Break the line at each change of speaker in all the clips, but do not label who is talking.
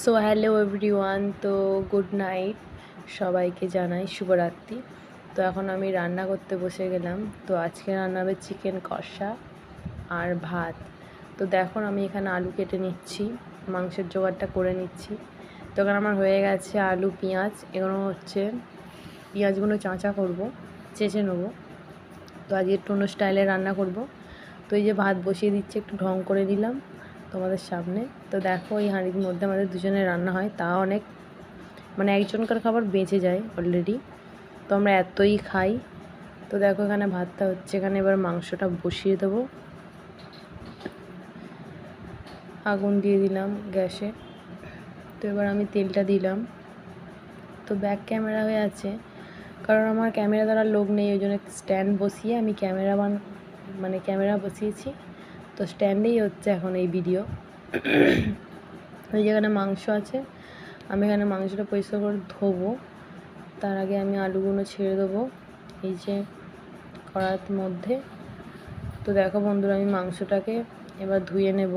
So hello everyone, তো good night সবাইকে জানাই শুভরাত্রি। তো এখন আমি রান্না করতে বসে গেলাম। তো আজকে রান্না হবে চিকেন কষা আর ভাত। তো দেখো আমি এখানে আলু কেটে নিচ্ছি, মাংসের জোগাড়টা করে নিচ্ছি। তো এখানে আমার হয়ে গেছে আলু পেঁয়াজ, এগুলো হচ্ছে পেঁয়াজগুলো চাঁচা করব, চেঁচে নেবো। তো আজকে একটু অন্য স্টাইলে রান্না করব। তো এই যে ভাত বসিয়ে দিচ্ছি, একটু ঢং করে নিলাম তোমাদের সামনে। তো দেখো এই হাঁড়ির মধ্যে আমাদের দুজনের রান্না হয়, তা অনেক মানে একজনকার খাবার বেঁচে যায় অলরেডি, তো আমরা এতই খাই। তো দেখো এখানে ভাতটা হচ্ছে, এখানে এবার মাংসটা বসিয়ে দেবো। আগুন দিয়ে দিলাম গ্যাসে। তো এবার আমি তেলটা দিলাম। তো ব্যাক ক্যামেরা হয়ে আছে, কারণ আমার ক্যামেরা দ্বারা লোক নেই, ওই জন্য স্ট্যান্ড বসিয়ে আমি ক্যামেরা বসিয়েছি। তো স্ট্যান্ডেই হচ্ছে এখন এই ভিডিও। ওই যেখানে মাংস আছে, আমি এখানে মাংসটা পরিষ্কার করে ধোবো। তার আগে আমি আলুগুলো ছেড়ে দেবো এই যে কড়ার মধ্যে। তো দেখো বন্ধুরা, আমি মাংসটাকে এবার ধুয়ে নেব।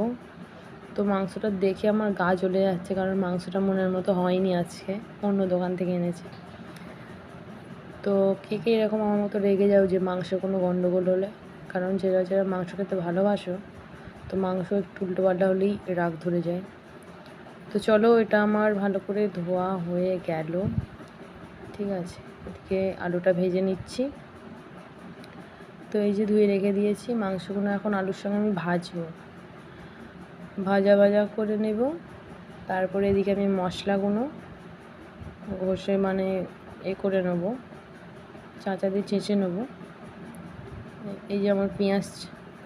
তো মাংসটা দেখে আমার গা জ্বলে যাচ্ছে, কারণ মাংসটা মনের মতো হয়নি, আজকে অন্য দোকান থেকে এনেছে। তো কে কে এরকম আমার মতো রেগে যাও যে মাংস কোনো গণ্ডগোল হলে, কারণ যারা যারা মাংস খেতে ভালোবাসো, তো মাংস একটু উল্টোপাল্টা হলেই রাগ ধরে যায়। তো চলো, এটা আমার ভালো করে ধোয়া হয়ে গেল, ঠিক আছে। এদিকে আলুটা ভেজে নিচ্ছি। তো এই যে ধুয়ে রেখে দিয়েছি মাংসগুলো, এখন আলুর সঙ্গে আমি ভাজবো, ভাজা করে নেব। তারপরে এদিকে আমি মশলাগুলো ঘষে করে নেবো, চাঁচা দিয়ে চেঁচে নেবো। এই যে আমার পেঁয়াজ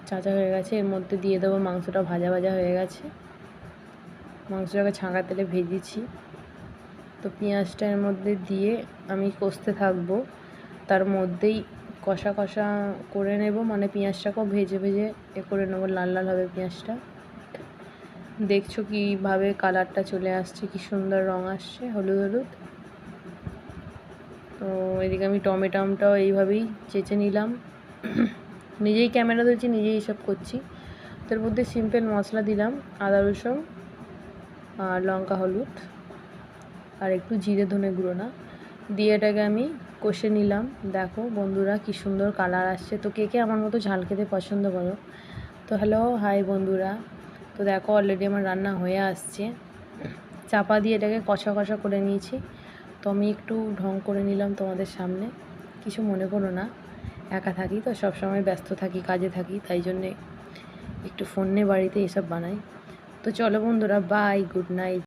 চাঁচা হয়ে গেছে, এর মধ্যে দিয়ে দেবো মাংসটা ভাজা হয়ে গেছে। মাংসটাকে ছাঁকা তেলে ভেজেছি। তো পেঁয়াজটা এর মধ্যে দিয়ে আমি কষতে থাকবো, তার মধ্যেই কষা করে নেব, মানে পেঁয়াজটাকেও ভেজে করে নেবো, লাল হবে পেঁয়াজটা। দেখছো কীভাবে কালারটা চলে আসছে, কি সুন্দর রঙ আসছে, হলুদ। তো এদিকে আমি টমেটোটাও এইভাবেই চেঁচে নিলাম। নিজেই ক্যামেরা ধরছি, নিজেই এসব করছি। তার মধ্যে সিম্পল মশলা দিলাম, আদা রসুন আর লঙ্কা, হলুদ আর একটু জিরে ধনে গুঁড়ো দিয়ে এটাকে আমি কষে নিলাম। দেখো বন্ধুরা কি সুন্দর কালার আসছে। তো কে আমার মতো ঝাল খেতে পছন্দ করো? তো হ্যালো, হাই বন্ধুরা। তো দেখো অলরেডি আমার রান্না হয়ে আসছে। চাপা দিয়ে এটাকে কষা করে নিয়েছি। তো আমি একটু ঢং করে নিলাম তোমাদের সামনে, কিছু মনে করো না, একা থাকি তো, সবসময় ব্যস্ত থাকি, কাজে থাকি, তাই জন্যে একটু ফোন নিয়ে বাড়িতে এসব বানাই। তো চলো বন্ধুরা, বাই, গুড নাইট।